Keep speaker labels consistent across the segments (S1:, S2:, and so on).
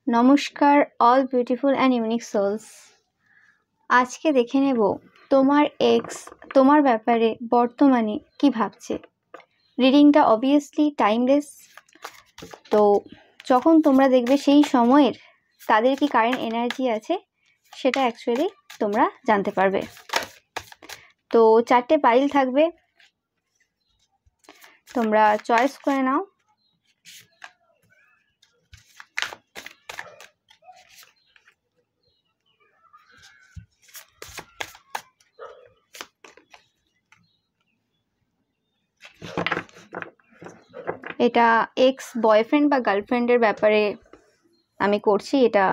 S1: নমস্কার all beautiful and unique souls. আজকে দেখে নেব তোমার এক্স তোমার ব্যাপারে বর্তমানে কি ভাবছে। রিডিংটা অবভিয়াসলি টাইমলেস, তো যখন তোমরা দেখবে সেই সময়ের তাদের কি কারেন্ট এনার্জি আছে সেটা অ্যাকচুয়ালি তোমরা জানতে পারবে। তো 4টে পাইল থাকবে, তোমরা চয়েস করে নাও। এটা এক্স বয়ফ্রেন্ড বা গার্লফ্রেন্ডের ব্যাপারে আমি করছি, এটা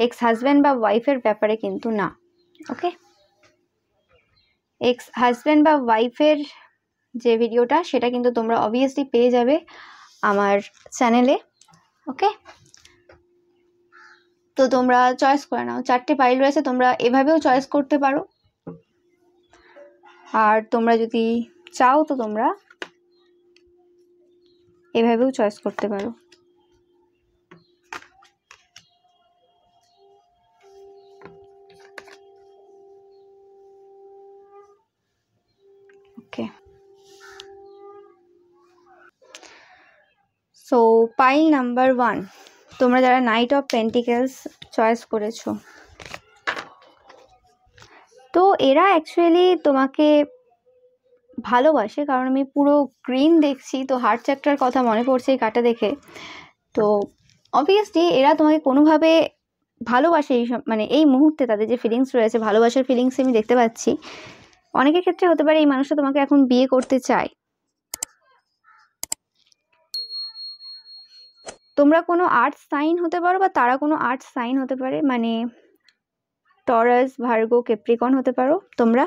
S1: এক্স হাজব্যান্ড বা ওয়াইফের ব্যাপারে কিন্তু না। ওকে, এক্স হাজব্যান্ড বা ওয়াইফের যে ভিডিওটা সেটা কিন্তু তোমরা অবভিয়াসলি পেয়ে যাবে আমার চ্যানেলে। ওকে, তো তোমরা চয়েস করে নাও। 4টে পাইল রয়েছে, তোমরা এভাবেও চয়েস করতে পারো, আর তোমরা যদি চাও তো তোমরা এভাবেও চয়েস করতে পারো। ওকে, সো পাইল নাম্বার 1, তোমরা যারা নাইট অফ পেন্টিকেলস চয়েস করেছো, তো এরা অ্যাকচুয়ালি তোমাকে ভালোবাসে, কারণ আমি পুরো গ্রিন দেখছি, তো হার্ট চ্যাপ্টার কথা মনে পড়ছে এই কার্ডটা দেখে। তো অবভিয়াসলি এরা তোমাকে কোনোভাবে ভালোবাসে, মানে এই মুহূর্তে তাদের যে ফিলিংস রয়েছে, ভালোবাসার ফিলিংস আমি দেখতে পাচ্ছি। অনেকের ক্ষেত্রে হতে পারে এই মানুষটা তোমাকে এখন বিয়ে করতে চায়। তোমরা কোনো আর্থ সাইন হতে পারো বা তারা কোনো আর্থ সাইন হতে পারে, মানে টরাস, ভার্গো, ক্যাপ্রিকন হতে পারো তোমরা।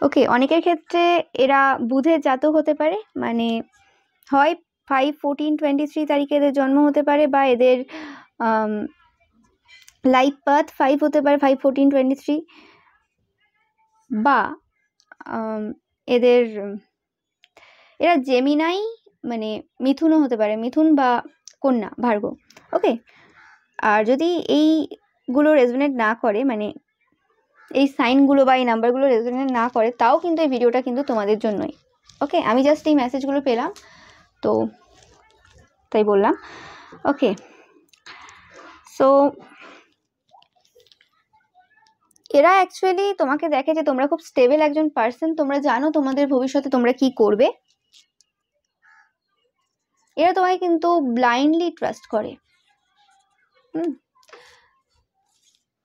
S1: ওকে, অনেকের ক্ষেত্রে এরা বুধের জাতক হতে পারে, মানে হয় 5-14-23 তারিখে এদের জন্ম হতে পারে, বা এদের লাইফ পাথ 5 হতে পারে, 5-14-23, বা এরা জেমিনাই মানে মিথুনও হতে পারে, মিথুন বা কন্যা, ভার্গো। ওকে, আর যদি এইগুলো রেজোনেট না করে, মানে এই সাইনগুলো বা এই নাম্বারগুলো রেজোনেট না করে, তাও কিন্তু এই ভিডিওটা কিন্তু তোমাদের জন্যই। ওকে, আমি জাস্ট এই মেসেজগুলো পেলাম তো তাই বললাম। ওকে, সো এরা অ্যাকচুয়ালি তোমাকে দেখে যে তোমরা খুব স্টেবল একজন পার্সন, তোমরা জানো তোমাদের ভবিষ্যতে তোমরা কি করবে। এরা তোমাকে কিন্তু ব্লাইন্ডলি ট্রাস্ট করে।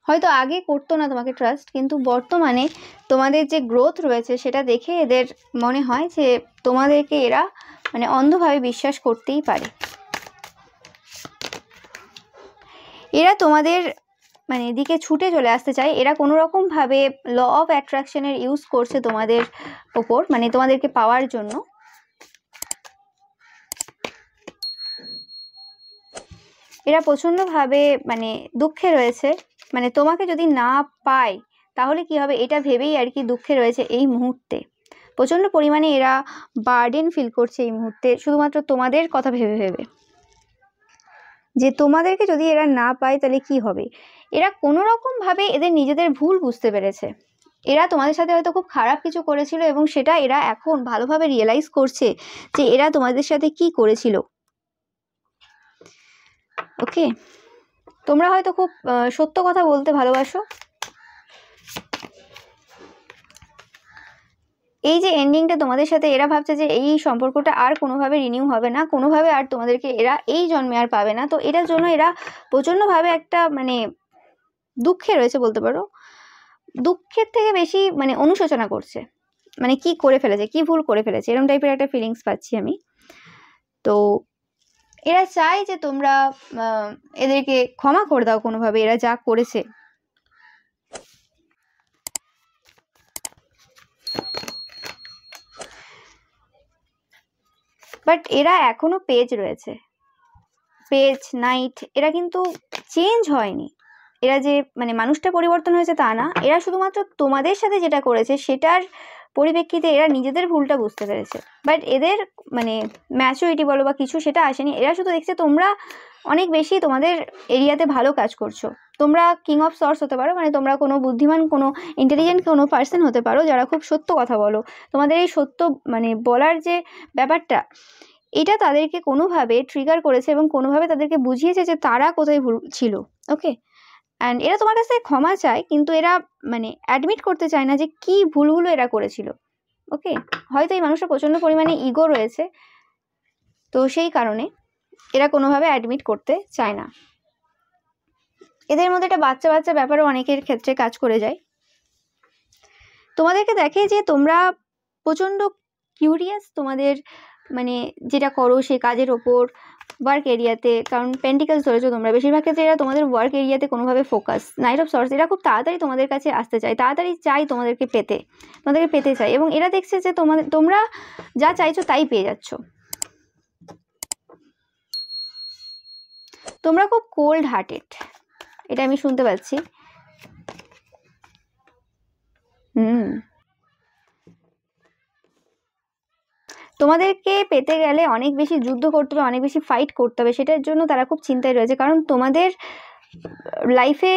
S1: হয়তো আগে করতো না তোমাকে ট্রাস্ট, কিন্তু বর্তমানে তোমাদের যে গ্রোথ রয়েছে সেটা দেখে এদের মনে হয় যে তোমাদেরকে এরা মানে অন্ধভাবে বিশ্বাস করতেই পারে। এরা তোমাদের মানে দিকে ছুটে চলে আসতে চায়। এরা কোনো রকম ভাবে ল অফ অ্যাট্রাকশনের ইউজ করছে তোমাদের ওপর, মানে তোমাদেরকে পাওয়ার জন্য। এরা প্রচণ্ডভাবে মানে দুঃখে রয়েছে, মানে তোমাকে যদি না পায় তাহলে কি হবে এটা ভেবেই আর কি দুঃখে রয়েছে এই মুহূর্তে। প্রচণ্ড পরিমাণে এরা বার্ডেন ফিল করছে এই মুহূর্তে, শুধুমাত্র তোমাদের কথা ভেবে ভেবে, যে তোমাদেরকে যদি এরা না পায় তাহলে কি হবে। এরা কোনো রকমভাবে এদের নিজেদের ভুল বুঝতে পেরেছে। এরা তোমাদের সাথে হয়তো খুব খারাপ কিছু করেছিল এবং সেটা এরা এখন ভালোভাবে রিয়েলাইজ করছে যে এরা তোমাদের সাথে কি করেছিল। ওকে, তোমরা হয়তো খুব সত্য কথা বলতে ভালোবাসো। এই যে এন্ডিংটা তোমাদের সাথে, এরা ভাবছে যে এই সম্পর্কটা আর কোনোভাবে রিনিউ হবে না, কোনোভাবে আর তোমাদেরকে এরা এই জন্মে আর পাবে না। তো এটার জন্য এরা প্রচণ্ডভাবে একটা মানে দুঃখে রয়েছে বলতে পারো। দুঃখের থেকে বেশি মানে অনুশোচনা করছে, মানে কি করে ফেলেছে, কি ভুল করে ফেলেছে, এরকম টাইপের একটা ফিলিংস পাচ্ছি আমি। তো এরা চায় যে তোমরা এদেরকে ক্ষমা করে দাও কোনোভাবে, এরা যা করেছে। বাট এরা এখনো পেজ রয়েছে, পেজ, নাইট, এরা কিন্তু চেঞ্জ হয়নি। এরা যে মানে মানুষটা পরিবর্তন হয়েছে তা না, এরা শুধুমাত্র তোমাদের সাথে যেটা করেছে সেটার পরিপ্রেক্ষিতে এরা নিজেদের ভুলটা বুঝতে পেরেছে, বাট এদের মানে ম্যাচুরিটি বলো বা কিছু সেটা আসেনি। এরা শুধু দেখছে তোমরা অনেক বেশি তোমাদের এরিয়াতে ভালো কাজ করছো, তোমরা কিং অফ সর্স হতে পারো, মানে তোমরা কোনো বুদ্ধিমান কোনো ইন্টেলিজেন্ট কোনো পার্সন হতে পারো যারা খুব সত্য কথা বলো। তোমাদের এই সত্য মানে বলার যে ব্যাপারটা, এটা তাদেরকে কোনোভাবে ট্রিগার করেছে এবং কোনোভাবে তাদেরকে বুঝিয়েছে যে তারা কোথায় ভুল ছিল। ওকে, অ্যান্ড এরা তোমার কাছে ক্ষমা চায়, কিন্তু এরা মানে অ্যাডমিট করতে চায় না যে কি ভুলগুলো এরা করেছিল। ওকে, হয়তো এই মানুষটা প্রচণ্ড পরিমাণে ইগো রয়েছে, তো সেই কারণে এরা কোনোভাবে অ্যাডমিট করতে চায় না। এদের মধ্যে একটা বাচ্চা বাচ্চা ব্যাপারও অনেকের ক্ষেত্রে কাজ করে যায়। তোমাদেরকে দেখে যে তোমরা প্রচণ্ড কিউরিয়াস, তোমাদের মানে যেটা করো সেই কাজের ওপর, ওয়ার্ক এরিয়াতে, কারণ পেন্টিকালস ধরেছো তোমরা, বেশিরভাগ ক্ষেত্রে এরা তোমাদের ওয়ার্ক এরিয়াতে কোনোভাবে ফোকাস। নাইট অফ সর্টস, এরা খুব তাড়াতাড়ি তোমাদের কাছে আসতে চায়, তাড়াতাড়ি চাই তোমাদেরকে পেতে চায়, এবং এরা দেখছে যে তোমরা যা চাইছো তাই পেয়ে যাচ্ছ। তোমরা খুব কোল্ড হার্টেড, এটা আমি শুনতে পাচ্ছি। তোমাদেরকে পেতে গেলে অনেক বেশি যুদ্ধ করতে হবে, অনেক বেশি ফাইট করতে হবে, সেটার জন্য তারা খুব চিন্তায় রয়েছে। কারণ তোমাদের লাইফে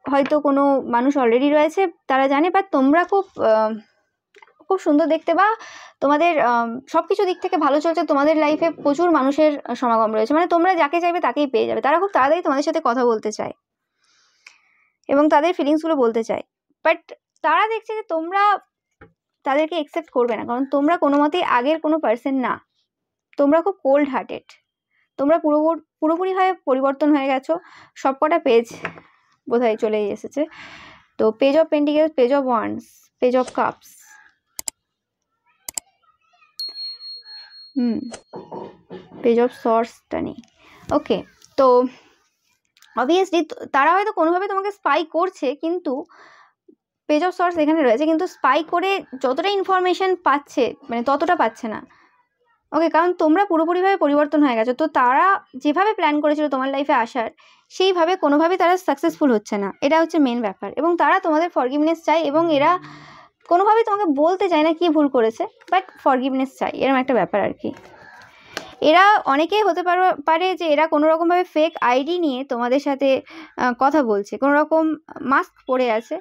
S1: হয়তো কোনো মানুষ অলরেডি রয়েছে, তারা জানে, বা তোমরা খুব সুন্দর দেখতে, বা তোমাদের সব কিছু দিক থেকে ভালো চলছে, তোমাদের লাইফে প্রচুর মানুষের সমাগম রয়েছে, মানে তোমরা যাকে চাইবে তাকেই পেয়ে যাবে। তারা খুব তাড়াতাড়ি তোমাদের সাথে কথা বলতে চায় এবং তাদের ফিলিংসগুলো বলতে চায়, বাট তারা দেখছে যে তোমরা তাদেরকে অ্যাকসেপ্ট করবে না, কারণ তোমরা কোনো মতেই আগের কোনো পার্সন না। তোমরা খুব কোল্ড হার্টেড, তোমরা পুরোপুরিভাবে পরিবর্তন হয়ে গেছো। সবকটা পেজ বোধহয় চলে এসেছে। তো page of pentacles, page of wands, page of cups, page of সর্সটা নেই। ওকে, তো অবভিয়াসলি তারা হয়তো কোনোভাবে তোমাকে স্পাই করছে, কিন্তু পেজ অফ সর্স এখানে রয়েছে, কিন্তু স্পাই করে যতটা ইনফরমেশন পাচ্ছে মানে ততটা পাচ্ছে না। ওকে, কারণ তোমরা পুরোপুরিভাবে পরিবর্তন হয়ে গেছো। তো তারা যেভাবে প্ল্যান করেছিল তোমার লাইফে আসার, সেইভাবে কোনোভাবেই তারা সাকসেসফুল হচ্ছে না, এটা হচ্ছে মেন ব্যাপার। এবং তারা তোমাদের ফরগিভনেস চায়, এবং এরা কোনোভাবেই তোমাকে বলতে চায় না কি ভুল করেছে, বাট ফরগিভনেস চাই, এরকম একটা ব্যাপার আর কি। এরা অনেকেই হতে পারে যে এরা কোনো রকমভাবে ফেক আইডি নিয়ে তোমাদের সাথে কথা বলছে, কোনো রকম মাস্ক পরে আছে।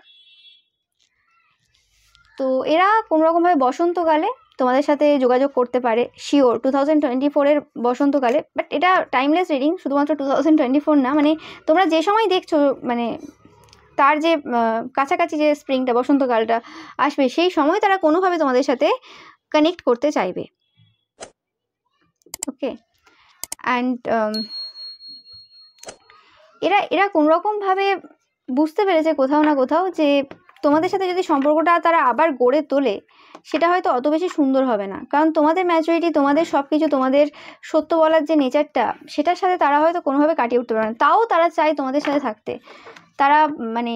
S1: তো এরা কোনো রকমভাবে বসন্তকালে তোমাদের সাথে যোগাযোগ করতে পারে, শিওর 2024-এর বসন্তকালে। বাট এটা টাইমলেস রিডিং, শুধুমাত্র 2024 না, মানে তোমরা যে সময় দেখছো মানে তার যে কাছাকাছি যে স্প্রিংটা, বসন্তকালটা আসবে, সেই সময় তারা কোনোভাবে তোমাদের সাথে কানেক্ট করতে চাইবে। ওকে, অ্যান্ড এরা কোনোরকমভাবে বুঝতে পেরেছে কোথাও না কোথাও যে তোমাদের সাথে যদি সম্পর্কটা তারা আবার গড়ে তোলে, সেটা হয়তো অত বেশি সুন্দর হবে না। কারণ তোমাদের ম্যাচুরিটি, তোমাদের সব কিছু, তোমাদের সত্য বলার যে নেচারটা, সেটার সাথে তারা হয়তো কোনোভাবে কাটিয়ে উঠতে পারে না। তাও তারা চায় তোমাদের সাথে থাকতে, তারা মানে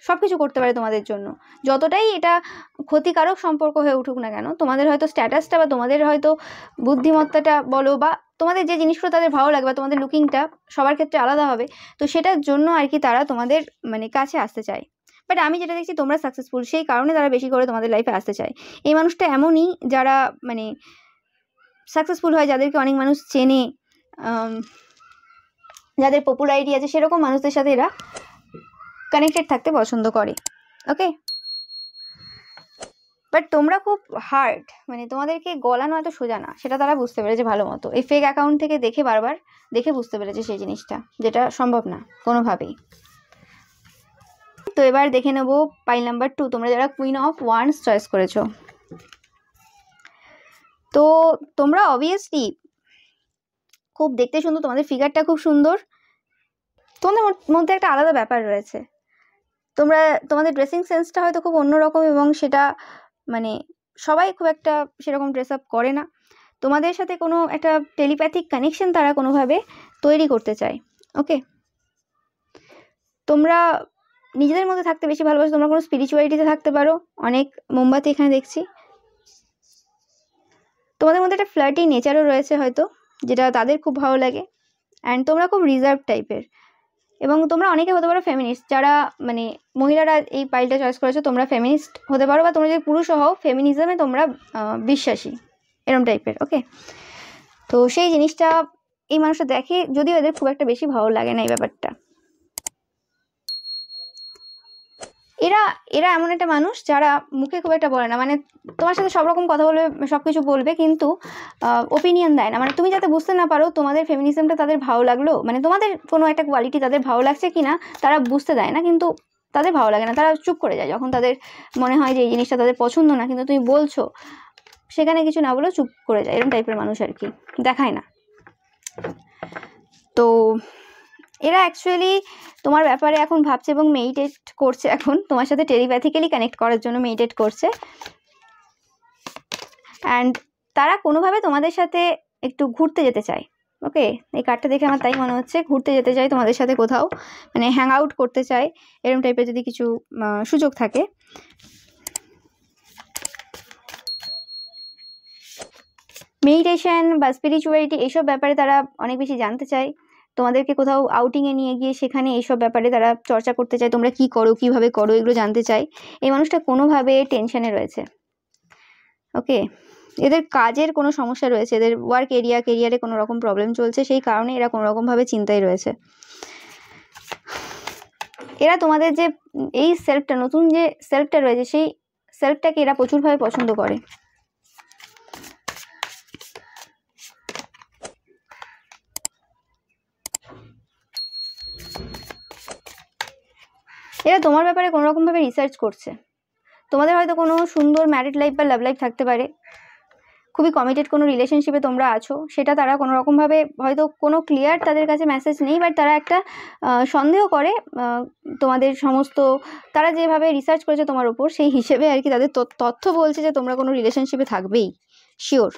S1: সব কিছু করতে পারে তোমাদের জন্য, যতটাই এটা ক্ষতিকারক সম্পর্ক হয়ে উঠুক না কেন। তোমাদের হয়তো স্ট্যাটাসটা বা তোমাদের হয়তো বুদ্ধিমত্তাটা বলো, বা তোমাদের যে জিনিসগুলো তাদের ভালো লাগবে, বা তোমাদের লুকিংটা সবার ক্ষেত্রে আলাদা হবে, তো সেটার জন্য আর কি তারা তোমাদের মানে কাছে আসতে চায়। বাট আমি যেটা দেখছি তোমরা সাকসেসফুল, সেই কারণে তারা বেশি করে তোমাদের লাইফে আসতে চায়। এই মানুষটা এমনই যারা মানে সাকসেসফুল হয়, যাদেরকে অনেক মানুষ চেনে, যাদের পপুলারিটি আছে, সেরকম মানুষদের সাথে এরা কানেক্টেড থাকতে পছন্দ করে। ওকে, বাট তোমরা খুব হার্ড, মানে তোমাদেরকে গলানো এত সোজা না, সেটা তারা বুঝতে পেরেছে ভালো মতো। এই ফেক অ্যাকাউন্ট থেকে বারবার দেখে বুঝতে পেরেছে সেই জিনিসটা, যেটা সম্ভব না কোনোভাবেই। তো এবার দেখে নেবো পাইল নাম্বার 2, তোমরা যারা কুইন অফ ওয়ান্ডস চয়েস করেছো। তো তোমরা অবভিয়াসলি খুব দেখতে সুন্দর, তোমাদের ফিগারটা খুব সুন্দর, তোমাদের মধ্যে একটা আলাদা ব্যাপার রয়েছে। তোমাদের ড্রেসিং সেন্সটা হয়তো খুব অন্যরকম, এবং সেটা মানে সবাই খুব একটা সেরকম ড্রেস আপ করে না। তোমাদের সাথে কোনো একটা টেলিপ্যাথিক কানেকশন তারা কোনোভাবে তৈরি করতে চায়। ওকে, তোমরা নিজেদের মধ্যে থাকতে বেশি ভালোবাসো, তোমরা কোনো স্পিরিচুয়ালিটিতে থাকতে পারো। অনেক মোমবাতি এখানে দেখছি। তোমাদের মধ্যে একটা ফ্লার্টি নেচারও রয়েছে হয়তো, যেটা তাদের খুব ভালো লাগে। অ্যান্ড তোমরা খুব রিজার্ভ টাইপের, এবং তোমরা অনেকে হতে পারো ফেমিনিস্ট, যারা মানে মহিলারা এই পাইলটা চয়েস করেছো, তোমরা ফেমিনিস্ট হতে পারো, বা তোমরা যদি পুরুষও হও ফেমিনিজমে তোমরা বিশ্বাসী, এরম টাইপের। ওকে, তো সেই জিনিসটা এই মানুষটা দেখে, যদিও এদের খুব একটা বেশি ভালো লাগে না এই ব্যাপারটা। এরা এরা এমন একটা মানুষ যারা মুখে খুব একটা বলে না, মানে তোমার সাথে সব রকম কথা বলবে, সব কিছু বলবে, কিন্তু ওপিনিয়ন দেয় না। মানে তুমি যাতে বুঝতে না পারো তোমাদের ফেমিনিজমটা তাদের ভালো লাগলো, মানে তোমাদের কোনো একটা কোয়ালিটি তাদের ভালো লাগছে কি না তারা বুঝতে দেয় না, কিন্তু তাদের ভালো লাগে না, তারা চুপ করে যায় যখন তাদের মনে হয় যে এই জিনিসটা তাদের পছন্দ না, কিন্তু তুমি বলছো, সেখানে কিছু না বলেও চুপ করে যায়, এরকম টাইপের মানুষ আর কি, দেখায় না। তো এরা অ্যাকচুয়ালি তোমার ব্যাপারে এখন ভাবছে এবং মেডিটেট করছে, এখন তোমার সাথে টেলিপ্যাথিক্যালি কানেক্ট করার জন্য মেডিটেট করছে। অ্যান্ড তারা কোনোভাবে তোমাদের সাথে একটু ঘুরতে যেতে চায়। ওকে, এই কার্ডটা দেখে আমার তাই মনে হচ্ছে, ঘুরতে যেতে চাই তোমাদের সাথে কোথাও, মানে হ্যাং আউট করতে চাই, এরকম টাইপের যদি কিছু সুযোগ থাকে। মেডিটেশন বা স্পিরিচুয়ালিটি এইসব ব্যাপারে তারা অনেক বেশি জানতে চায়, তোমাদেরকে কোথাও আউটিংয়ে নিয়ে গিয়ে সেখানে এইসব ব্যাপারে তারা চর্চা করতে চায়, তোমরা কি করো, কিভাবে করো, এগুলো জানতে চায়। এই মানুষটা কোনোভাবে টেনশনে রয়েছে। ওকে, এদের কাজের কোনো সমস্যা রয়েছে, এদের ওয়ার্ক কেরিয়ারে কোনো রকম প্রবলেম চলছে, সেই কারণে এরা কোনো রকমভাবে চিন্তায় রয়েছে। এরা তোমাদের যে এই সেলফটা, নতুন যে সেলফটা রয়েছে, সেই সেলফটাকে এরা প্রচুরভাবে পছন্দ করে। এরা তোমার ব্যাপারে কোনো রকমভাবে রিসার্চ করছে। তোমাদের হয়তো কোনো সুন্দর ম্যারিড লাইফ বা লাভ লাইফ থাকতে পারে, খুবই কমিটেড কোনো রিলেশনশিপে তোমরা আছো, সেটা তারা কোনো রকমভাবে হয়তো কোনো ক্লিয়ার তাদের কাছে মেসেজ নেই, বাট তারা একটা সন্দেহ করে তোমাদের সমস্ত, তারা যেভাবে রিসার্চ করেছে তোমার উপর, সেই হিসেবে আর কি তাদের তথ্য বলছে যে তোমরা কোনো রিলেশনশিপে থাকবেই শিওর।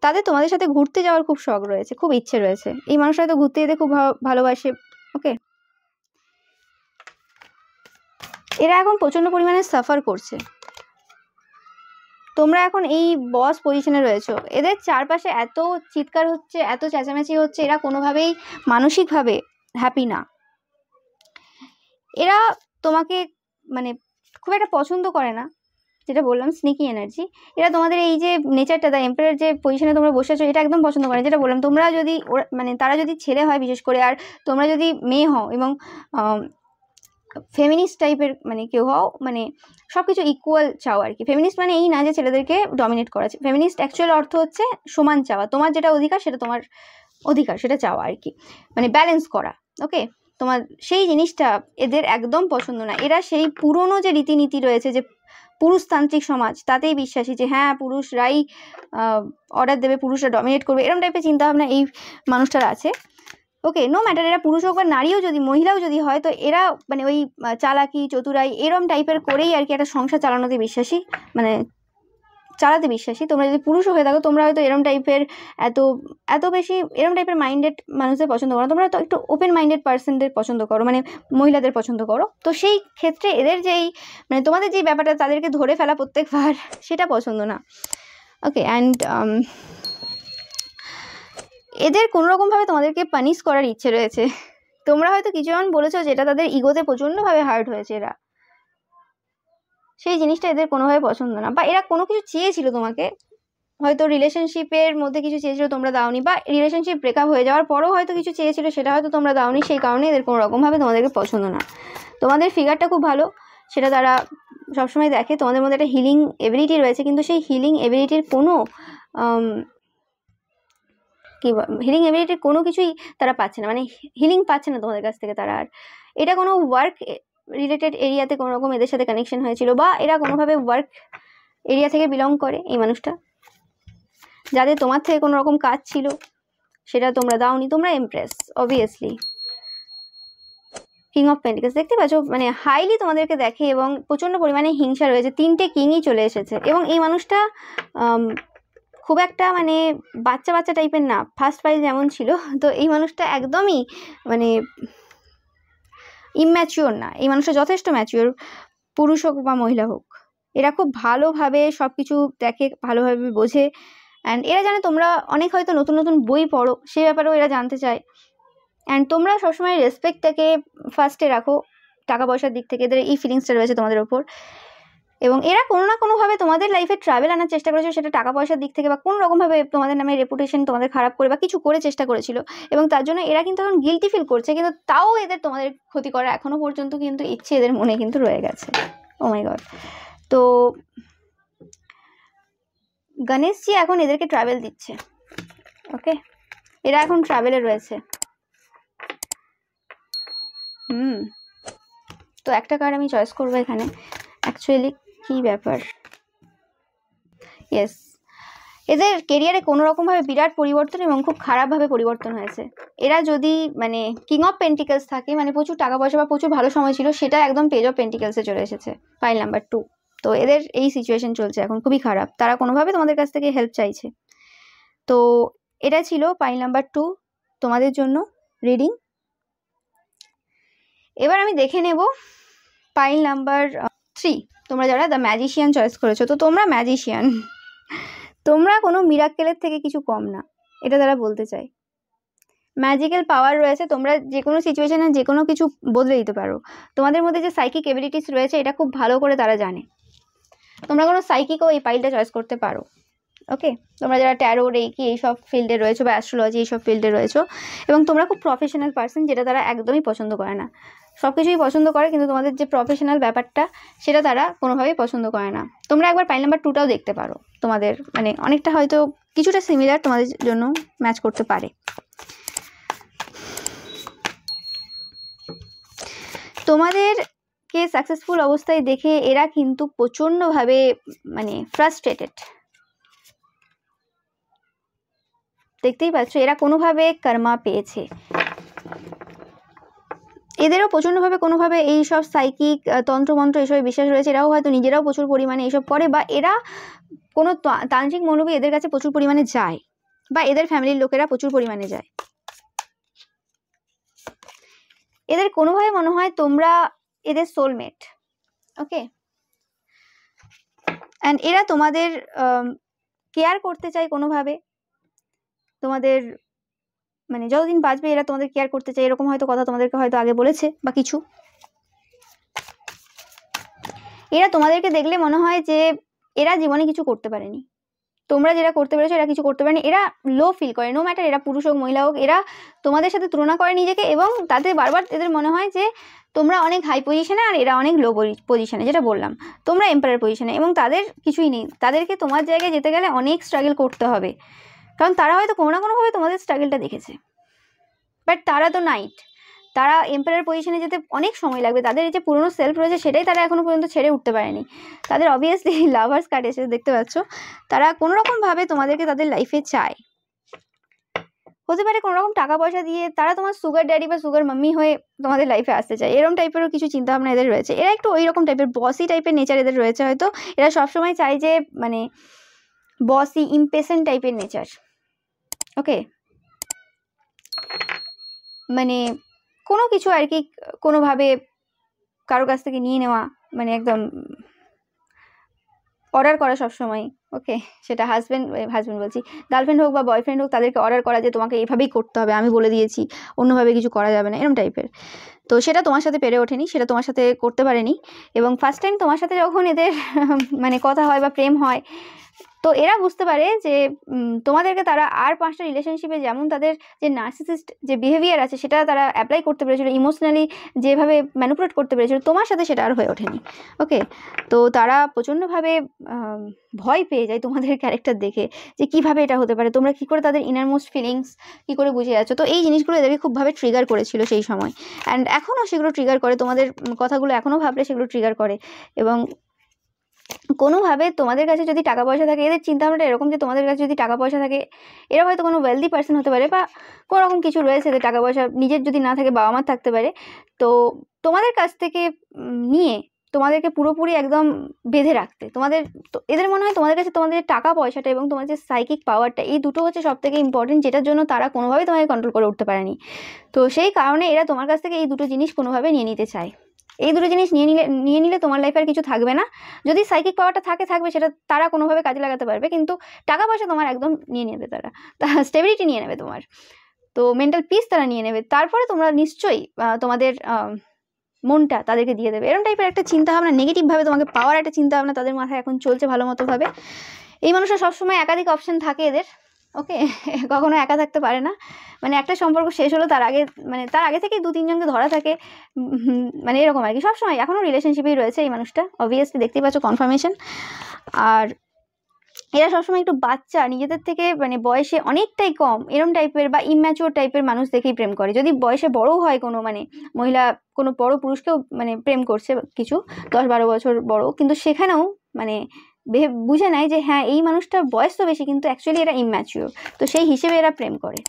S1: তাদের তোমাদের সাথে ঘুরতে যাওয়ার খুব শখ রয়েছে, খুব ইচ্ছে রয়েছে, এই মানুষ হয়তো ঘুরতে যেতে খুব ভালোবাসে। ওকে, এরা এখন প্রচণ্ড পরিমাণে সাফার করছে। তোমরা এখন এই বস পজিশনে রয়েছো, এদের চারপাশে এত চিৎকার হচ্ছে, এত চেঁচামেচি হচ্ছে, এরা কোনোভাবেই মানসিকভাবে হ্যাপি না। এরা তোমাকে মানে খুব একটা পছন্দ করে না, যেটা বললাম স্নিকি এনার্জি। এরা তোমাদের এই যে নেচারটা, দ্য এম্পায়ার যে পজিশনে তোমরা বসে আছো, এটা একদম পছন্দ করে, যেটা বললাম। তোমরা যদি মানে তারা যদি ছেলে হয় বিশেষ করে, আর তোমরা যদি মেয়ে হও এবং ফেমিনিস্ট টাইপের মানে কেউ হও, মানে সব কিছু ইকুয়াল চাও আর কি। ফেমিনিস্ট মানে এই না যে ছেলেদেরকে ডমিনেট করা, ফেমিনিস্ট অ্যাকচুয়াল অর্থ হচ্ছে সমান চাওয়া, তোমার যেটা অধিকার সেটা তোমার অধিকার, সেটা চাওয়া আর কি, মানে ব্যালেন্স করা। ওকে, তোমার সেই জিনিসটা এদের একদম পছন্দ না। এরা সেই পুরনো যে রীতিনীতি রয়েছে, যে পুরুষতান্ত্রিক সমাজ, তাতেই বিশ্বাসী, যে হ্যাঁ পুরুষরাই অর্ডার দেবে, পুরুষরা ডমিনেট করবে, এরকম টাইপের চিন্তাভাবনা এই মানুষটার আছে। ওকে, নো ম্যাটার এরা পুরুষ হোক বা নারীও যদি, মহিলাও যদি হয়, তো এরা মানে ওই চালাকি চতুরাই এরম টাইপের করেই আর কি একটা সংসার চালানোতে বিশ্বাসী, মানে চালাতে বিশ্বাসী। তোমরা যদি পুরুষও হয়ে থাকো, তোমরা হয়তো এরম টাইপের এত বেশি এরম টাইপের মাইন্ডেড মানুষদের পছন্দ করো, তোমরা তো একটু ওপেন মাইন্ডেড পার্সনদের পছন্দ করো, মানে মহিলাদের পছন্দ করো। তো সেই ক্ষেত্রে এদের যেই মানে তোমাদের যেই ব্যাপারটা, তাদেরকে ধরে ফেলা প্রত্যেকবার, সেটা পছন্দ না। ওকে, অ্যান্ড এদের কোনোরকমভাবে তোমাদেরকে পানিশ করার ইচ্ছে রয়েছে। তোমরা হয়তো কিছু এমন বলেছো যেটা তাদের ইগোতে প্রচণ্ডভাবে হার্ট হয়েছে, এরা সেই জিনিসটা এদের কোনোভাবে পছন্দ না। বা এরা কোনো কিছু চেয়েছিল তোমাকে, হয়তো রিলেশনশিপের মধ্যে কিছু চেয়েছিল তোমরা দাওনি, বা রিলেশনশিপ ব্রেকআপ হয়ে যাওয়ার পরেও হয়তো কিছু চেয়েছিল, সেটা হয়তো তোমরা দাওনি, সেই কারণে এদের কোনো রকমভাবে তোমাদেরকে পছন্দ না। তোমাদের ফিগারটা খুব ভালো, সেটা তারা সবসময় দেখে, তোমাদের মধ্যে একটা হিলিং এবিলিটি রয়েছে, কিন্তু সেই হিলিং এবিলিটির কোনো হিলিং এবিলিটির কোনো কিছুই তারা পাচ্ছে না, মানে হিলিং পাচ্ছে না তোমাদের কাছ থেকে তারা। আর এটা কোনো ওয়ার্ক রিলেটেড এরিয়াতে কোনো রকম এদের সাথে কানেকশন হয়েছিল, বা এরা কোনোভাবে ওয়ার্ক এরিয়া থেকে বিলং করে এই মানুষটা, যাদের তোমার থেকে কোনো রকম কাজ ছিল সেটা তোমরা দাওনি, তোমরা empress obviously. King of pentacles দেখতে পাচ্ছ, মানে হাইলি তোমাদেরকে দেখে এবং প্রচণ্ড পরিমাণে হিংসা রয়েছে, 3টে কিংই চলে এসেছে। এবং এই মানুষটা খুব একটা মানে বাচ্চা টাইপের না, ফার্স্ট পাইল যেমন ছিল, তো এই মানুষটা একদমই মানে ইম্যাচিওর না, এই মানুষটা যথেষ্ট ম্যাচিওর, পুরুষ হোক বা মহিলা হোক। এরা খুব ভালোভাবে সব কিছু দেখে, ভালোভাবে বোঝে, অ্যান্ড এরা জানে তোমরা অনেক হয়তো নতুন নতুন বই পড়ো, সেই ব্যাপারেও এরা জানতে চায়। অ্যান্ড তোমরা সবসময় রেসপেক্টটাকে ফার্স্টে রাখো টাকা পয়সার দিক থেকে, এদের এই ফিলিংসটা রয়েছে তোমাদের ওপর। এবং এরা কোনো না কোনোভাবে তোমাদের লাইফে ট্রাভেল আনার চেষ্টা করেছে, সেটা টাকা পয়সার দিক থেকে বা কোনো রকমভাবে তোমাদের নামে রেপুটেশন তোমাদের খারাপ করে বা কিছু করে চেষ্টা করেছিল, এবং তার জন্য এরা কিন্তু এখন গিলটি ফিল করছে, কিন্তু তাও এদের তোমাদের ক্ষতি করা এখনও পর্যন্ত কিন্তু ইচ্ছে এদের মনে কিন্তু রয়ে গেছে। ও মাই গড। তো গণেশজি এখন এদেরকে ট্রাভেল দিচ্ছে। ওকে, এরা এখন ট্রাভেলে রয়েছে। তো একটা কার্ড আমি চয়েস করবো এখানে। অ্যাকচুয়ালি কি ব্যাপার, ইয়েস, এদের কেরিয়ারে কোনো রকমভাবে বিরাট পরিবর্তন এবং খুব খারাপভাবে পরিবর্তন হয়েছে। এরা যদি মানে কিং অফ পেন্টিকেলস থাকে, মানে প্রচুর টাকা পয়সা বা প্রচুর ভালো সময় ছিল, সেটা একদম পেজ অফ পেন্টিকেলসে চলে এসেছে, পাইল নাম্বার 2। তো এদের এই সিচুয়েশন চলছে এখন খুবই খারাপ, তারা কোনোভাবে তোমাদের কাছ থেকে হেল্প চাইছে। তো এটা ছিল পাইল নাম্বার 2 তোমাদের জন্য রিডিং। এবার আমি দেখে নেব পাইল নাম্বার 3, তোমরা যারা দ্য ম্যাজিশিয়ান চয়েস করেছো। তো তোমরা ম্যাজিশিয়ান, তোমরা কোনো মিরাক্কেলের থেকে কিছু কম না, এটা তারা বলতে চায়। ম্যাজিক্যাল পাওয়ার রয়েছে, তোমরা যে কোনো সিচুয়েশনে যে কোনো কিছু বদলে দিতে পারো। তোমাদের মধ্যে যে সাইকিক এবিলিটিস রয়েছে এটা খুব ভালো করে তারা জানে। তোমরা কোনো সাইকিকও এই পাইলটা চয়েস করতে পারো। ওকে, তোমরা যারা ট্যারো, রেকি এইসব ফিল্ডে রয়েছো বা অ্যাস্ট্রোলজি এইসব ফিল্ডে রয়েছো, এবং তোমরা খুব প্রফেশনাল পার্সন, যেটা তারা একদমই পছন্দ করে না। সব কিছুই পছন্দ করে, কিন্তু তোমাদের যে প্রফেশনাল ব্যাপারটা সেটা তারা কোনোভাবেই পছন্দ করে না। তোমরা একবার পাইল নাম্বার 2টাও দেখতে পারো, তোমাদের মানে অনেকটা হয়তো কিছুটা সিমিলার তোমাদের জন্য ম্যাচ করতে পারে। তোমাদেরকে সাকসেসফুল অবস্থায় দেখে এরা কিন্তু প্রচণ্ডভাবে মানে ফ্রাস্ট্রেটেড, দেখতেই পাচ্ছ এরা কোনোভাবে কর্মা পেয়েছে। এদেরও প্রচণ্ডভাবে কোনোভাবে এই সব সাইকিক তন্ত্রমন্ত্র এসবে বিশ্বাস রয়েছে। এরাও হয়তো নিজেরাও প্রচুর পরিমাণে এইসব করে, বা এরা কোনো তান্ত্রিক মনোবী এদের কাছে প্রচুর পরিমাণে যায়, বা এদের ফ্যামিলির লোকেরা প্রচুর পরিমাণে যায়। এদের কোনোভাবে মনে হয় তোমরা এদের সোলমেট। ওকে, অ্যান্ড এরা তোমাদের কেয়ার করতে চায় কোনোভাবে, তোমাদের মানে যতদিন বাঁচবে এরা তোমাদের কেয়ার করতে চায়, এরকম হয়তো কথা তোমাদেরকে হয়তো আগে বলেছে বা কিছু। এরা তোমাদেরকে দেখলে মনে হয় যে এরা জীবনে কিছু করতে পারেনি, তোমরা যেটা করতে পেরেছো এরা কিছু করতে পারেনি। এরা লো ফিল করে, নো ম্যাটার এরা পুরুষ হোক মহিলা হোক, এরা তোমাদের সাথে তুলনা করে নিজেকে, এবং তাতে বারবার এদের মনে হয় যে তোমরা অনেক হাই পজিশনে আর এরা অনেক লো পজিশনে, যেটা বললাম তোমরা এম্পায়ার পজিশনে, এবং তাদের কিছুই নেই। তাদেরকে তোমার জায়গায় যেতে গেলে অনেক স্ট্রাগল করতে হবে, কারণ তারা হয়তো কোনো না কোনোভাবে তোমাদের স্ট্রাগলটা দেখেছে। বাট তারা তো নাইট, তারা এম্পায়ার পজিশনে যেতে অনেক সময় লাগবে। তাদের এই যে পুরনো সেলফ রয়েছে সেটাই তারা এখনও পর্যন্ত ছেড়ে উঠতে পারেনি। তাদের অবভিয়াসলি লাভার্স কার্ড এসে দেখতে পাচ্ছ, তারা কোনোরকমভাবে তোমাদেরকে তাদের লাইফে চায়। হতে পারে কোনোরকম টাকা পয়সা দিয়ে তারা তোমার সুগার ড্যাডি বা সুগার মাম্মি হয়ে তোমাদের লাইফে আসতে চায়, এরকম টাইপেরও কিছু চিন্তাভাবনা এদের রয়েছে। এরা একটু ওই রকম টাইপের বসি টাইপের নেচার এদের রয়েছে হয়তো। এরা সবসময় চায় যে মানে বসি ইমপেশেন্ট টাইপের নেচার। ওকে, মানে কোনো কিছু আর কি কোনোভাবে কারো কাছ থেকে নিয়ে নেওয়া, মানে একদম অর্ডার করা সবসময়। ওকে, সেটা হাজব্যান্ড বলছি, গার্লফ্রেন্ড হোক বা বয়ফ্রেন্ড হোক, তাদেরকে অর্ডার করা যে তোমাকে এভাবেই করতে হবে, আমি বলে দিয়েছি, অন্যভাবে কিছু করা যাবে না, এরকম টাইপের। তো সেটা তোমার সাথে পেরে ওঠেনি, সেটা তোমার সাথে করতে পারেনি। এবং ফার্স্ট টাইম তোমার সাথে যখন এদের মানে কথা হয় বা প্রেম হয়, তো এরা বুঝতে পারে যে তোমাদেরকে তারা আর 5টা রিলেশনশিপে যেমন তাদের যে নার্সিসিস্ট যে বিহেভিয়ার আছে সেটা তারা অ্যাপ্লাই করতে পেরেছিল, ইমোশনালি যেভাবে ম্যানিপুলেট করতে পেরেছিল, তোমার সাথে সেটা আর হয়ে ওঠেনি। ওকে, তো তারা প্রচণ্ডভাবে ভয় পেয়ে যায় তোমাদের ক্যারেক্টার দেখে, যে কিভাবে এটা হতে পারে, তোমরা কী করে তাদের ইনারমোস্ট ফিলিংস কী করে বুঝে যাচ্ছ। তো এই জিনিসগুলো এদেরকে খুবভাবে ট্রিগার করেছিল সেই সময়, অ্যান্ড এখনও সেগুলো ট্রিগার করে, তোমাদের কথাগুলো এখনও ভাবলে সেগুলো ট্রিগার করে। এবং কোনোভাবে তোমাদের কাছে যদি টাকা পয়সা থাকে, এদের চিন্তাভাবনাটা এরকম যে তোমাদের কাছে যদি টাকা পয়সা থাকে, এরা হয়তো কোনো ওয়েলদি পার্সন হতে পারে, বা কোনো রকম কিছু রয়েছে এদের, টাকা পয়সা নিজের যদি না থাকে বাবা মার থাকতে পারে। তো তোমাদের কাছ থেকে নিয়ে তোমাদেরকে পুরোপুরি একদম বেঁধে রাখতে তোমাদের, তো এদের মনে হয় তোমাদের কাছে তোমাদের টাকা পয়সাটা এবং তোমার যে সাইকিক পাওয়ারটা, এই দুটো হচ্ছে সব থেকে ইম্পর্টেন্ট, যেটার জন্য তারা কোনোভাবেই তোমাকে কন্ট্রোল করে উঠতে পারেনি। তো সেই কারণে এরা তোমার কাছ থেকে এই দুটো জিনিস কোনোভাবে নিয়ে নিতে চায়। এই দুটো জিনিস নিয়ে নিলে তোমার লাইফে আর কিছু থাকবে না। যদি সাইকিক পাওয়ারটা থাকবে সেটা তারা কোনোভাবে কাজে লাগাতে পারবে, কিন্তু টাকা পয়সা তোমার একদম নিয়ে নেবে, তারা স্টেবিলিটি নিয়ে নেবে তোমার। তো মেন্টাল পিস তারা নিয়ে নেবে, তারপরে তোমরা নিশ্চয়ই তোমাদের মনটা তাদেরকে দিয়ে দেবে। এরকম টাইপের একটা চিন্তাভাবনা, নেগেটিভভাবে তোমাকে পাওয়ার একটা চিন্তাভাবনা তাদের মাথায় এখন চলছে ভালো মতোভাবে। এই মানুষরা সবসময় একাধিক অপশন থাকে এদের, ওকে, কখনো একা থাকতে পারে না। মানে একটা সম্পর্ক শেষ হলো তার আগে থেকেই 2-3 জনকে ধরা থাকে, মানে এরকম আর কি। সবসময় এখনও রিলেশনশিপেই রয়েছে এই মানুষটা, অবভিয়াসলি দেখতেই পাচ্ছ কনফার্মেশন। আর এরা সবসময় একটু বাচ্চা, নিজেদের থেকে মানে বয়সে অনেকটাই কম এরম টাইপের বা ইম্যাচিওর টাইপের মানুষ দেখেই প্রেম করে। যদি বয়সে বড় হয় কোনো মানে মহিলা কোনো বড় পুরুষকেও মানে প্রেম করছে কিছু 10-12 বছর বড়, কিন্তু সেখানেও মানে বুঝে নেয় যে হ্যাঁ এই মানুষটার বয়স তো বেশি, কিন্তু অ্যাকচুয়ালি এরা ইম্যাচিওর, তো সেই হিসেবে এরা প্রেম করে।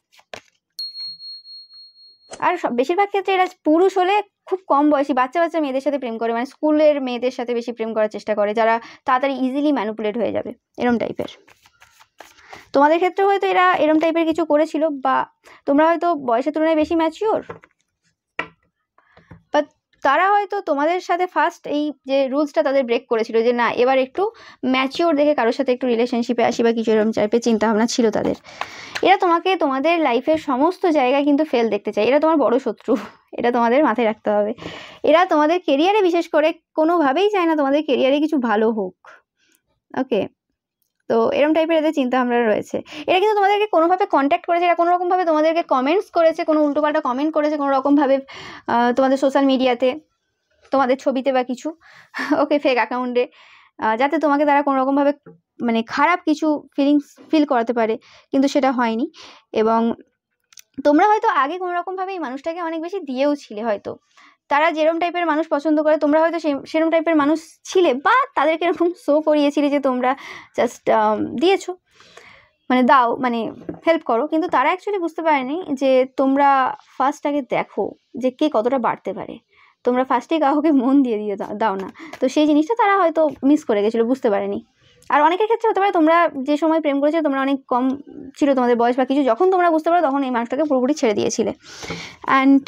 S1: আর বেশিরভাগ ক্ষেত্রে এরা পুরুষ হলে খুব কম বয়সী বাচ্চা মেয়েদের সাথে প্রেম করে, মানে স্কুলের মেয়েদের সাথে বেশি প্রেম করার চেষ্টা করে, যারা তাড়াতাড়ি ইজিলি ম্যানিপুলেট হয়ে যাবে এরম টাইপের। তোমাদের ক্ষেত্রে হয়তো এরা এরম টাইপের কিছু করেছিল, বা তোমরা হয়তো বয়সের তুলনায় বেশি ম্যাচিওর, বাট তারা হয়তো তোমাদের সাথে ফার্স্ট এই যে রুলসটা তাদের ব্রেক করেছিল যে না এবার একটু ম্যাচিওর দেখে কারোর সাথে একটু রিলেশনশিপে আসি বা কিছু এরকম টাইপের চিন্তাভাবনা ছিল তাদের। এরা তোমাকে তোমাদের লাইফের সমস্ত জায়গায় কিন্তু ফেল দেখতে চায়, এরা তোমার বড় শত্রু, এটা তোমাদের মাথায় রাখতে হবে। এরা তোমাদের কেরিয়ারে বিশেষ করে কোনোভাবেই চায় না তোমাদের কেরিয়ারে কিছু ভালো হোক, ওকে। তো এরকম টাইপের এদের চিন্তাভাবনা রয়েছে। এরা কিন্তু তোমাদেরকে কোনোভাবে কন্ট্যাক্ট করেছে, এরা কোনো রকমভাবে তোমাদেরকে কমেন্টস করেছে, কোনো উল্টোপাল্টা কমেন্ট করেছে কোনো রকমভাবে তোমাদের সোশ্যাল মিডিয়াতে, তোমাদের ছবিতে বা কিছু, ওকে, ফেক অ্যাকাউন্টে, যাতে তোমাকে তারা কোনো রকমভাবে মানে খারাপ কিছু ফিল করাতে পারে, কিন্তু সেটা হয়নি। এবং তোমরা হয়তো আগে কোনো রকমভাবে এই মানুষটাকে অনেক বেশি দিয়েও ছিলে, হয়তো তারা যেরকম টাইপের মানুষ পছন্দ করে তোমরা হয়তো সেরকম টাইপের মানুষ ছিলে, বা তাদেরকে এরকম শো করিয়েছিলে যে তোমরা জাস্ট দিয়েছো, মানে দাও, মানে হেল্প করো, কিন্তু তারা অ্যাকচুয়ালি বুঝতে পারেনি যে তোমরা ফার্স্ট আগে দেখো যে কে কতটা বাড়তে পারে, তোমরা ফার্স্টেই কাউকে মন দিয়ে দাও না। তো সেই জিনিসটা তারা হয়তো মিস করে গেছিলো, বুঝতে পারেনি। আর অনেকের ক্ষেত্রে হতে পারে তোমরা যে সময় প্রেম করেছিলে তোমরা অনেক কম ছিল তোমাদের বয়স বা কিছু, যখন তোমরা বুঝতে পারো তখন এই মানুষটাকে পুরোপুরি ছেড়ে দিয়েছিলে। অ্যান্ড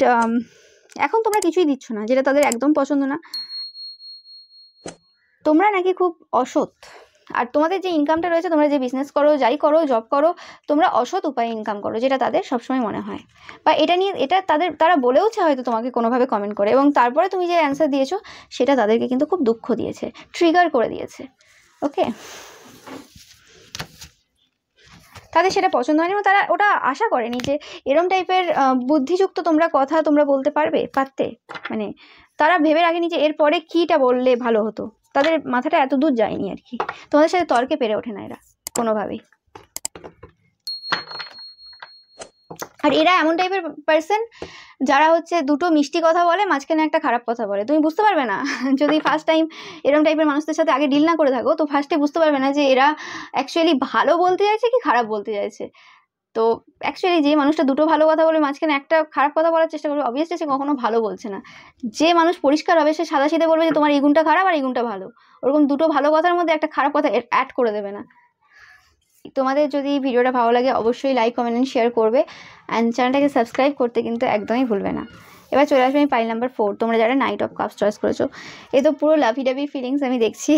S1: এখন তোমরা কিছুই দিচ্ছ না, যেটা তাদের একদম পছন্দ না। তোমরা নাকি খুব অসৎ, আর তোমাদের যে ইনকামটা রয়েছে, তোমরা যে বিজনেস করো, যাই করো, জব করো, তোমরা অসৎ উপায়ে ইনকাম করো, যেটা তাদের সবসময় মনে হয়, বা এটা তারা বলেওছে হয়তো তোমাকে কোনোভাবে কমেন্ট করে, এবং তারপরে তুমি যে অ্যান্সার দিয়েছো সেটা তাদেরকে কিন্তু খুব দুঃখ দিয়েছে, ট্রিগার করে দিয়েছে, ওকে। তাদের সেটা পছন্দ হয়নি, এবং তারা ওটা আশা করেনি যে এরম টাইপের বুদ্ধিযুক্ত তোমরা বলতে পারতে, মানে তারা ভেবে রাখেনি যে এরপরে কীটা বললে ভালো হতো, তাদের মাথাটা এত দূর যায়নি আর কি, তোমাদের সাথে তর্কে পেরে ওঠে না এরা কোনোভাবেই। আর এরা এমন টাইপের পার্সন যারা হচ্ছে দুটো মিষ্টি কথা বলে, মাঝখানে একটা খারাপ কথা বলে, তুমি বুঝতে পারবে না যদি ফার্স্ট টাইম এরকম টাইপের মানুষদের সাথে আগে ডিল না করে থাকো, তো ফার্স্টে বুঝতে পারবে না যে এরা অ্যাকচুয়ালি ভালো বলতে চাইছে কি খারাপ বলতে চাইছে। তো অ্যাকচুয়ালি যে মানুষটা দুটো ভালো কথা বলে মাঝখানে একটা খারাপ কথা বলার চেষ্টা করবে, অবভিয়াসলি সে কখনো ভালো বলছে না। যে মানুষ পরিষ্কার হবে সে সাদাসিধে বলবে যে তোমার এই গুণটা খারাপ আর এই গুণটা ভালো, ওরকম দুটো ভালো কথার মধ্যে একটা খারাপ কথা অ্যাড করে দেবে না। তোমাদের যদি ভিডিওটা ভালো লাগে অবশ্যই লাইক, কমেন্ট এন্ড শেয়ার করবে, অ্যান্ড চ্যানেলটাকে সাবস্ক্রাইব করতে কিন্তু একদমই ভুলবে না। এবার চলে আসবে আমি পাইল নাম্বার 4, তোমরা যারা নাইট অফ কাপস চয়েস করেছো। এ তো পুরো লাভি ডাভি ফিলিংস আমি দেখছি।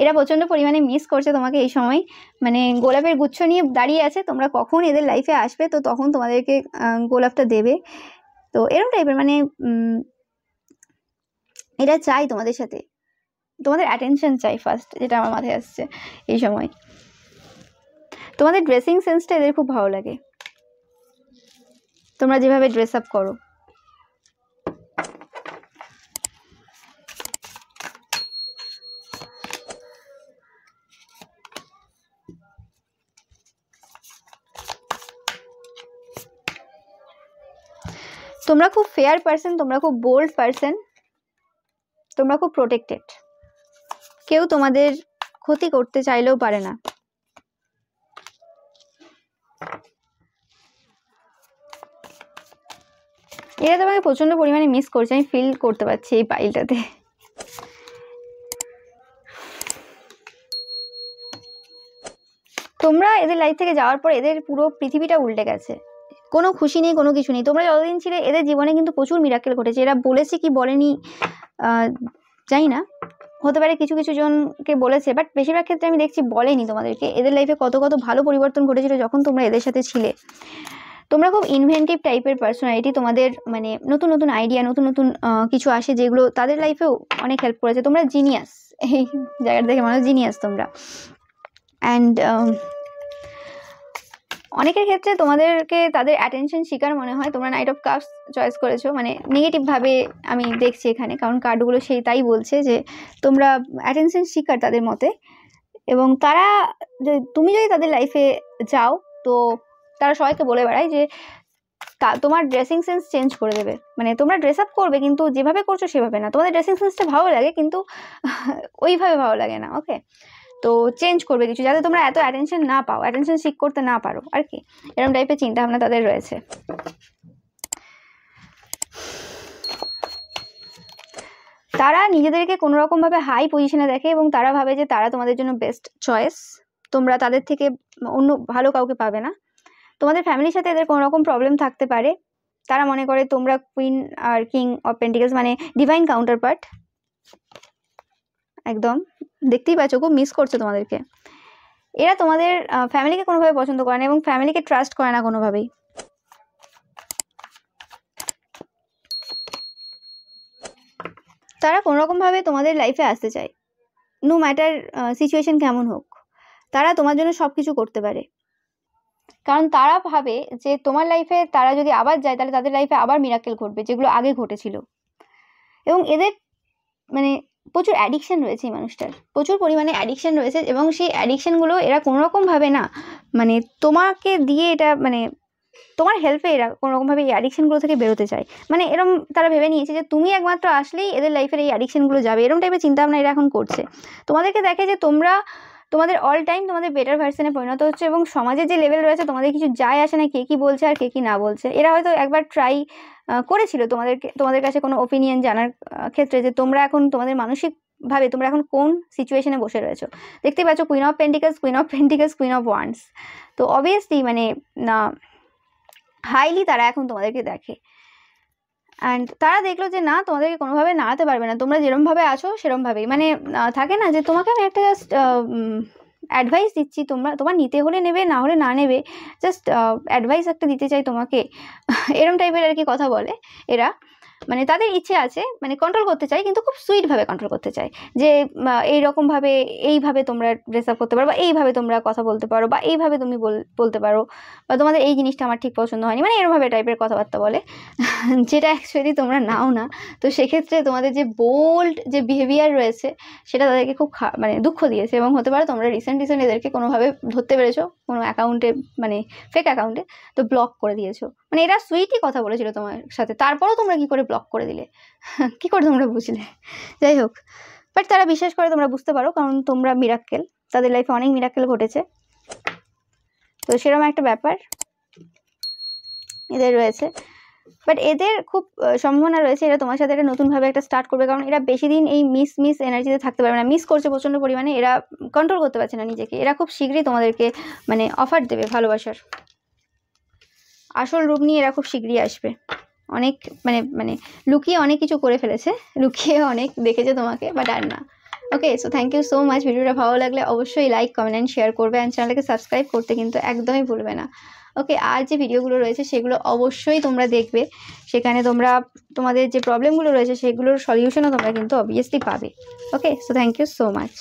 S1: এরা প্রচণ্ড পরিমাণে মিস করছে তোমাকে এই সময়, মানে গোলাপের গুচ্ছ নিয়ে দাঁড়িয়ে আছে, তোমরা কখন এদের লাইফে আসবে তো তখন তোমাদেরকে গোলাপটা দেবে। তো এরকম টাইপের মানে এরা চাই তোমাদের সাথে, তোমাদের অ্যাটেনশন চাই ফার্স্ট, যেটা আমার মাথায় আসছে এই সময়। তোমাদের ড্রেসিং সেন্সটা এদের খুব ভালো লাগে, তোমরা যেভাবে ড্রেস আপ করো। তোমরা খুব ফেয়ার পার্সন, তোমরা খুব বোল্ড পার্সন, তোমরা খুব প্রোটেক্টেড, কেউ তোমাদের ক্ষতি করতে চাইলেও পারে না। এরা তোমাকে প্রচন্ড পরিমাণে মিস করছে, আমি ফিল করতে পারছি এই পাইলটাতে। তোমরা এদের লাইফ থেকে যাওয়ার পর এদের পুরো পৃথিবীটা উল্টে গেছে, কোনো খুশি নেই, কোনো কিছু নেই। তোমরা যতদিন ছিলে এদের জীবনে কিন্তু প্রচুর মিরাকেল ঘটেছে, এরা বলেছে কি বলেনি জানি না, হতে পারে কিছু কিছু জনকে বলেছে, বাট বেশিরভাগ ক্ষেত্রে আমি দেখছি বলেনি তোমাদেরকে এদের লাইফে কত কত ভালো পরিবর্তন ঘটেছিল যখন তোমরা এদের সাথে ছিলে। তোমরা খুব ইনভেন্টিভ টাইপের পার্সোনালিটি, তোমাদের মানে নতুন নতুন আইডিয়া, নতুন নতুন কিছু আসে যেগুলো তাদের লাইফেও অনেক হেল্প করেছে। তোমরা জিনিয়াস, এই জায়গাটা দেখে মানুষ জিনিয়াস তোমরা। অ্যান্ড অনেকের ক্ষেত্রে তোমাদেরকে তাদের অ্যাটেনশন শিকার মনে হয়। তোমরা নাইট অফ কাপস চয়েস করেছো, মানে নেগেটিভভাবে আমি দেখছি এখানে, কারণ কার্ডগুলো সেই তাই বলছে যে তোমরা অ্যাটেনশন শিকার তাদের মতে। এবং তারা তুমি যদি তাদের লাইফে যাও তো তারা সবাইকে বলে বেড়ায় যে তোমার ড্রেসিং সেন্স চেঞ্জ করে দেবে। মানে তোমরা ড্রেস আপ করবে কিন্তু যেভাবে করছো সেভাবে না। তোমাদের ড্রেসিং সেন্সটা ভালো লাগে কিন্তু ওইভাবে ভালো লাগে না। ওকে, তো চেঞ্জ করবে কিছু, যাতে তোমরা এত অ্যাটেনশন না পাও, অ্যাটেনশন সিক করতে না পারো আর কি, এরকম টাইপের চিন্তা ভাবনা তাদের রয়েছে। তারা নিজেদেরকে কোনো রকমভাবে হাই পজিশনে দেখে এবং তারা ভাবে যে তারা তোমাদের জন্য বেস্ট চয়েস, তোমরা তাদের থেকে অন্য ভালো কাউকে পাবে না। তোমাদের ফ্যামিলির সাথে এদের কোনো রকম প্রবলেম থাকতে পারে। তারা মনে করে তোমরা কুইন আর কিং অফ পেন্টিকলস, মানে ডিভাইন কাউন্টার পার্ট। একদম দেখতেই পাচ্ছ খুব মিস করছে তোমাদেরকে। এরা তোমাদের ফ্যামিলিকে কোনোভাবে পছন্দ করে না এবং ফ্যামিলিকে ট্রাস্ট করে না কোনোভাবেই। তারা কোনোরকমভাবে তোমাদের লাইফে আসতে চায়, নো ম্যাটার সিচুয়েশন কেমন হোক। তারা তোমার জন্য সব কিছু করতে পারে, কারণ তারা ভাবে যে তোমার লাইফে তারা যদি আবার যায় তাহলে তাদের লাইফে আবার মিরাকেল ঘটবে যেগুলো আগে ঘটেছিল। এবং এদের মানে প্রচুর অ্যাডিকশন রয়েছে, এই মানুষটার প্রচুর পরিমাণে অ্যাডিকশন রয়েছে এবং সেই অ্যাডিকশনগুলো এরা কোনোরকমভাবে না মানে তোমাকে দিয়ে এটা মানে তোমার হেল্পে এরা কোনোরকমভাবে এই অ্যাডিকশনগুলো থেকে বেরোতে চায়। মানে এরকম তারা ভেবে নিয়েছে যে তুমি একমাত্র আসলেই এদের লাইফের এই অ্যাডিকশনগুলো যাবে, এরকম টাইপের চিন্তাভাবনা এরা এখন করছে। তোমাদেরকে দেখে যে তোমরা তোমাদের অল টাইম তোমাদের বেটার ভার্সনে পরিণত হচ্ছে এবং সমাজের যে লেভেল রয়েছে তোমাদের কিছু যায় আসে না কে কী বলছে আর কে কী না বলছে। এরা হয়তো একবার ট্রাই করেছিল তোমাদের কাছে কোনো ওপিনিয়ন জানার ক্ষেত্রে যে তোমরা এখন তোমাদের মানসিকভাবে তোমরা এখন কোন সিচুয়েশনে বসে রয়েছো। দেখতেই পাচ্ছ queen of pentacles, queen of pentacles, queen of wands. তো অবভিয়াসলি মানে হাইলি তারা এখন তোমাদেরকে দেখে। অ্যান্ড তারা দেখলো যে না তোমাদেরকে কোনোভাবে নাড়াতে পারবে না, তোমরা যেরমভাবে আছো সেরমভাবেই। মানে থাকে না যে তোমাকে আমি একটা জাস্ট অ্যাডভাইস দিচ্ছি, তোমার নিতে হলে নেবে, না হলে না নেবে, জাস্ট অ্যাডভাইস একটা দিতে চাই তোমাকে, এরম টাইপের আর কি কথা বলে এরা। মানে তাদের ইচ্ছে আছে মানে কন্ট্রোল করতে চায় কিন্তু খুব সুইটভাবে কন্ট্রোল করতে চায় যে এইরকমভাবে এইভাবে তোমরা ড্রেস আপ করতে পারো বা এইভাবে তোমরা কথা বলতে পারো বা এইভাবে তুমি বলতে পারো বা তোমাদের এই জিনিসটা আমার ঠিক পছন্দ হয়নি, মানে এরমভাবে টাইপের কথাবার্তা বলে যেটা অ্যাকচুয়ালি তোমরা নাও না। তো সেক্ষেত্রে তোমাদের যে বোল্ড যে বিহেভিয়ার রয়েছে সেটা তাদেরকে খুব মানে দুঃখ দিয়েছে এবং হতে পারে তোমরা রিসেন্ট এদেরকে কোনোভাবে ধরতে পেরেছো কোনো অ্যাকাউন্টে, মানে ফেক অ্যাকাউন্টে, তো ব্লক করে দিয়েছো। মানে এরা সুইটই কথা বলেছিল তোমার সাথে, তারপরেও তোমরা কী করে ব্লক করে দিলে, কী করে তোমরা বুঝলে? যাই হোক, বাট তারা বিশ্বাস করে তোমরা বুঝতে পারো কারণ তোমরা মিরাক্কেল, তাদের লাইফে অনেক মিরাক্কেল ঘটেছে। তো সেরকম একটা ব্যাপার এদের রয়েছে। বাট এদের খুব সম্ভাবনা রয়েছে এরা তোমার সাথে একটা নতুনভাবে একটা স্টার্ট করবে, কারণ এরা বেশি দিন এই মিস এনার্জিতে থাকতে পারবে না। মিস করছে প্রচণ্ড পরিমাণে, এরা কন্ট্রোল করতে পারছে না নিজেকে। এরা খুব শীঘ্রই তোমাদেরকে মানে অফার দেবে ভালোবাসার আসল রূপ নিয়ে, এরা খুব শীঘ্রই আসবে। অনেক মানে লুকিয়ে অনেক কিছু করে ফেলেছে, লুকিয়ে অনেক দেখেছে তোমাকে, বাট আর না। Okay, so thank you so much. ভিডিওটা ভালো লাগলে অবশ্যই লাইক, কমেন্ট অ্যান্ড শেয়ার করবে অ্যান্ড চ্যানেলকে সাবস্ক্রাইব করতে কিন্তু একদমই ভুলবে না। ওকে, আর যে ভিডিওগুলো রয়েছে সেগুলো অবশ্যই তোমরা দেখবে, সেখানে তোমরা তোমাদের যে প্রবলেমগুলো রয়েছে সেগুলোর সলিউশনও তোমরা কিন্তু অবভিয়াসলি পাবে। Okay, so thank you so much.